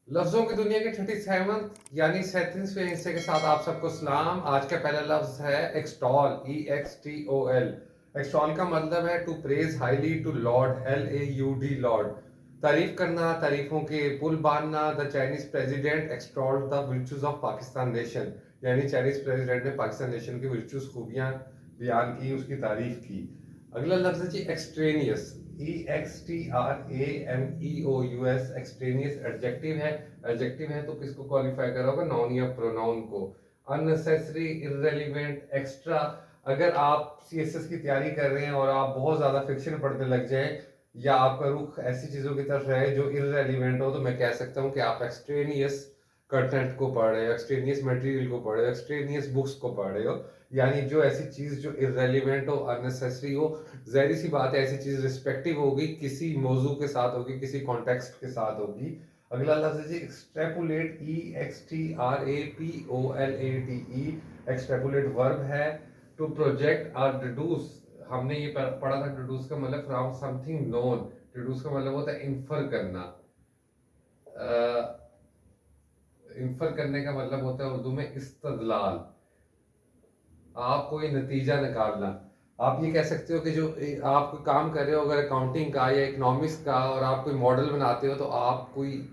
लफ्जों की दुनिया के 37 यानी 37वें हिस्से के साथ आप सबको सलाम। आज का पहला लफ्ज है एक्सटॉल, EXTOL। एक्सटॉल का मतलब है to praise highly, to laud, LAUD, laud. तारीफ करना, तारीफों के पुल बांधना। The Chinese president extolled the virtues of Pakistan nation, यानी चाइनीज प्रेसिडेंट ने पाकिस्तान नेशन की विर्चुज, खूबियां बयान की, उसकी तारीफ की। अगला लफ्ज है जी एक्सट्रेनियस, EXTRAMEOUS। एक्सट्रेनियस एडजेक्टिव है। एडजेक्टिव है तो किसको क्वालिफाई कर रहा होगा? नाउन या प्रोनाउन को। Unnecessary, irrelevant, extra. अगर आप CSS की तैयारी कर रहे हैं और आप बहुत ज्यादा फिक्शन पढ़ने लग जाए या आपका रुख ऐसी चीजों की तरफ रहे जो इररेलेवेंट हो, तो मैं कह सकता हूँ कि आप एक्सट्रेनियस कंटेंट को पढ़ रहे हो, एक्सट्रेनियस मटेरियल को पढ़ रहे हो, एक्सट्रेनियस बुक्स को पढ़ रहे हो। यानी जो ऐसी चीज जो इररेलेवेंट हो, अननेसेसरी हो, जाहिर सी बात है ऐसी चीज रिस्पेक्टिव होगी, किसी मौजू के साथ होगी, किसी कॉन्टेक्स्ट के साथ होगी। अगला लफ्ज है जी एक्सट्रैपुलेट, EXTRAPOLATE। एक्सट्रैपुलेट वर्ब है टू प्रोजेक्ट और डिडूस। हमने ये पढ़ा था, डिडूस का मतलब फ्रॉम समथिंग नोन। डिडूस का मतलब होता है इन्फर करना। इन्फर करने का मतलब होता है उर्दू में इस्तदलाल। आप कोई नतीजा निकालना। आप ये कह सकते हो कि जो आप कोई काम कर रहे हो, अगर अकाउंटिंग का या इकोनॉमिक्स का, और आप कोई मॉडल बनाते हो, तो आप कोई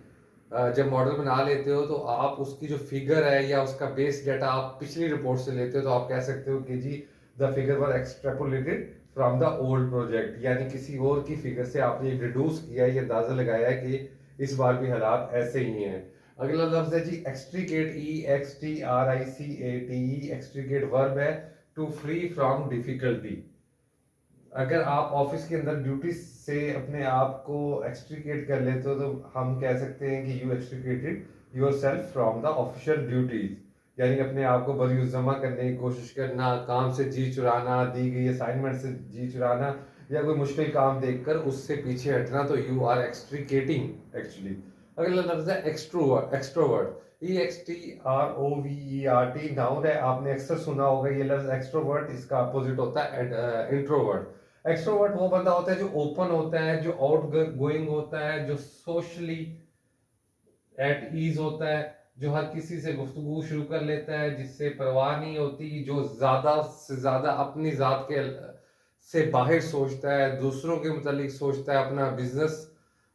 जब मॉडल बना लेते हो तो आप उसकी जो फिगर है या उसका बेस डाटा आप पिछली रिपोर्ट से लेते हो, तो आप कह सकते हो कि जी the figure were extrapolated from the old project. यानी किसी और की फिगर से आपने डिड्यूस किया, ये अंदाजा लगाया है कि इस बार भी हालात ऐसे ही हैं। अगला लफ्ज है जी एक्सट्रीकेट, EXTRICATE। एक्सट्रीकेट वर्ब है टू फ्री फ्रॉम डिफिकल्टी। अगर आप ऑफिस के अंदर ड्यूटी से अपने आप को एक्सट्रीकेट कर लेते हो, तो हम कह सकते हैं कि you extricated yourself from the official duties. यानी अपने आप को बरूज जमा करने की कोशिश करना, काम से जी चुराना, दी गई असाइनमेंट से जी चुराना, या कोई मुश्किल काम देखकर उससे पीछे हटना, तो यू आर एक्सट्रीकेटिंग एक्चुअली। अगला लफ्ज है एक्सट्रोवर्ट, एक्सट्रोवर्ट, EXTROVERT। नाउन है, आपने अक्सर सुना होगा ये लफ्ज एक्सट्रोवर्ट। इसका अपोजिट होता है इंट्रोवर्ट। एक्सट्रोवर्ट वो बंदा होता है जो ओपन होता है, जो आउट गोइंग होता है, जो सोशली एट ईज होता है, जो हर किसी से गुफ्तगू शुरू कर लेता है, जिससे परवाह नहीं होती, जो ज्यादा से ज्यादा अपनी जात के से बाहर सोचता है, दूसरों के मुतालिक सोचता है, अपना बिजनेस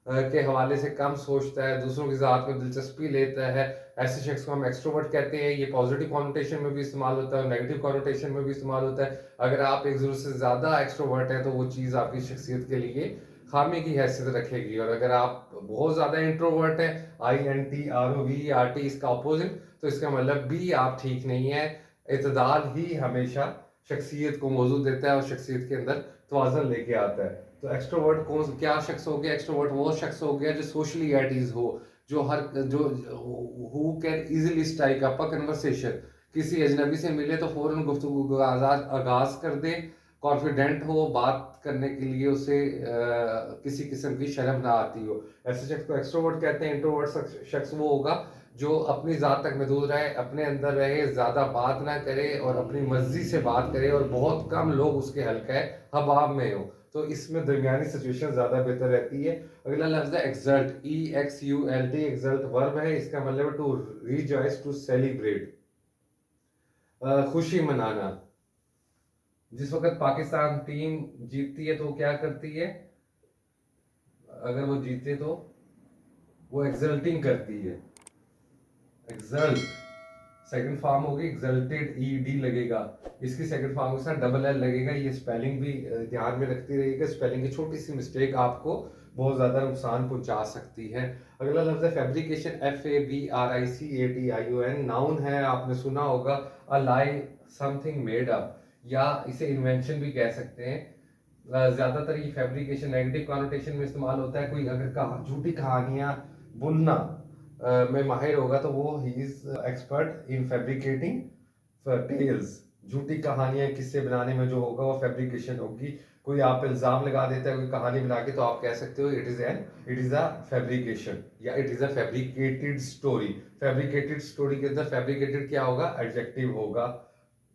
के हवाले से कम सोचता है, दूसरों की जात में दिलचस्पी लेता है। ऐसे शख्स को हम एक्सट्रोवर्ट कहते हैं। ये पॉजिटिव कॉनोटेशन में भी इस्तेमाल होता है, नेगेटिव कॉनोटेशन में भी इस्तेमाल होता है। अगर आप एक जरूरत से ज़्यादा एक्सट्रोवर्ट है तो वो चीज़ आपकी शख्सियत के लिए खामी की हैसियत रखेगी। और अगर आप बहुत ज़्यादा इंट्रोवर्ट है, INTROVERT इसका अपोजिट, तो इसका मतलब भी आप ठीक नहीं है। इतदाल ही हमेशा शख्सियत को मौजूद देता है और शख्सियत के अंदर तवाज़न लेके आता है। तो एक्सट्रोवर्ट कौन क्या शख्स हो गया? एक्सट्रोवर्ट वो शख्स हो गया जो सोशली एट ईज हो, जो हर जो who can easily strike up a conversation. किसी अजनबी से मिले तो फौरन गुफ्तगू का आगाज कर दे। कॉन्फिडेंट हो, बात करने के लिए उसे किसी किस्म की शर्म ना आती हो। ऐसे शख्स को एक्सट्रोवर्ट कहते हैं। इंट्रोवर्ट शख्स वो होगा जो अपनी ज़ात तक महदूद रहे, अपने अंदर रहे, ज़्यादा बात ना करे और अपनी मर्जी से बात करे, और बहुत कम लोग उसके हल्का हबाब में हो, तो इसमें दरमियानी सिचुएशन ज़्यादा बेहतर रहती है। अगला लफ्ज है एक्सल्ट, EXULT। एक्सल्ट वर्ब है, इसका मतलब टू रिजॉइस, टू सेलिब्रेट, खुशी मनाना। जिस वक्त पाकिस्तान टीम जीतती है तो वो क्या करती है? अगर वो जीते तो वो एक्सल्टिंग करती है। एक्सल्ट सेकंड फॉर्म होगी एक्सल्टेड, ED लगेगा। इसकी सेकंड फॉर्म के साथ डबल L लगेगा। ये स्पेलिंग भी ध्यान में रखती रहिएगा। स्पेलिंग की छोटी सी मिस्टेक आपको बहुत ज़्यादा नुकसान पहुंचा सकती है। अगला लफ्ज है फैब्रिकेशन, FABRICATION। नाउन है, आपने सुना होगा अ लाई, समथिंग मेड अप, या इसे इन्वेंशन भी कह सकते हैं। ज्यादातर ये फैब्रिकेशन नेगेटिव कॉनोटेशन में इस्तेमाल होता है। कोई अगर झूठी कहानियां बुनना में माहिर होगा तो वो he is expert in fabricating tales. झूठी कहानियां किस्से बनाने में जो होगा वो फैब्रिकेशन होगी। कोई आप इल्जाम लगा देता है कोई कहानी बना के, तो आप कह सकते हो इट इज अ फैब्रिकेशन, या it is a fabricated story. Fabricated story के अंदर फैब्रिकेटेड क्या होगा? एडजेक्टिव होगा।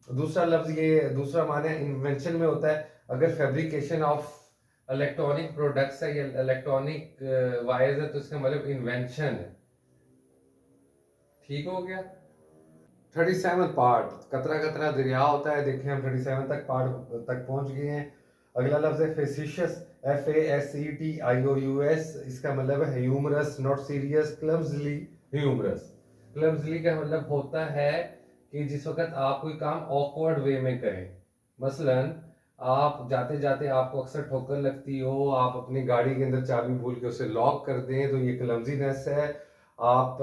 दूसरा लफ्ज, ये दूसरा माने इन्वेंशन में होता है। अगर फैब्रिकेशन ऑफ इलेक्ट्रॉनिक प्रोडक्ट्स है या इलेक्ट्रॉनिक वायर्स है, तो इसका मतलब इन्वेंशन है। ठीक हो गया। 37 पार्ट, कतरा कतरा दरिया होता है। देखिए हम 37 तक पार्ट तक पहुंच गए हैं। अगला लफ्ज है फेसिशियस, FASETIOUS। इसका मतलब है ह्यूमरस, नॉट सीरियस, क्लम्सली ह्यूमरस। क्लम्सली का मतलब होता है कि जिस वक्त आप कोई काम ऑकवर्ड वे में करें, मसलन आप जाते जाते आपको अक्सर ठोकर लगती हो, आप अपनी गाड़ी के अंदर चाबी भूल के उसे लॉक कर दें, तो ये क्लमजीनेस है। आप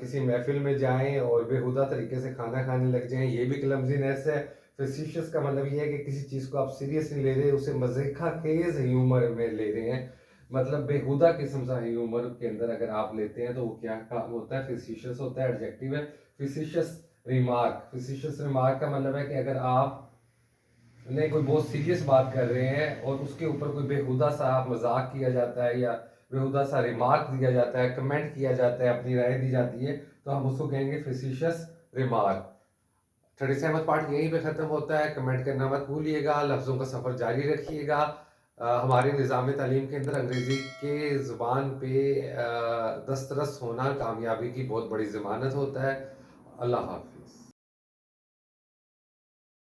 किसी महफिल में जाएं और बेहुदा तरीके से खाना खाने लग जाएं, ये भी क्लमजीनेस है। फेसिशियस का मतलब ये है कि किसी चीज़ को आप सीरियस नहीं ले रहे, उसे मज़ाक़ा खेज ह्यूमर में ले रहे हैं, मतलब बेहुदा किस्म सा ह्यूमर के अंदर अगर आप लेते हैं तो वो क्या काम होता है, फेसिशियस होता है, एडजेक्टिव है। फेसिशियस रिमार्क, फेसिशियस रिमार्क का मतलब है कि अगर आप नहीं कोई बहुत सीरियस बात कर रहे हैं और उसके ऊपर कोई बेहुदा सा मजाक किया जाता है या बेहुदा सा रिमार्क दिया जाता है, कमेंट किया जाता है, अपनी राय दी जाती है, तो हम उसको कहेंगे फेसिशियस रिमार्क। 37 पार्ट यहीं पे ख़त्म होता है। कमेंट करना मत भूलिएगा, लफ्ज़ों का सफ़र जारी रखिएगा। हमारे निज़ाम तालीम के अंदर अंग्रेज़ी के ज़ुबान पे दस्तरस होना कामयाबी की बहुत बड़ी ज़मानत होता है। अल्लाह हाफिज़।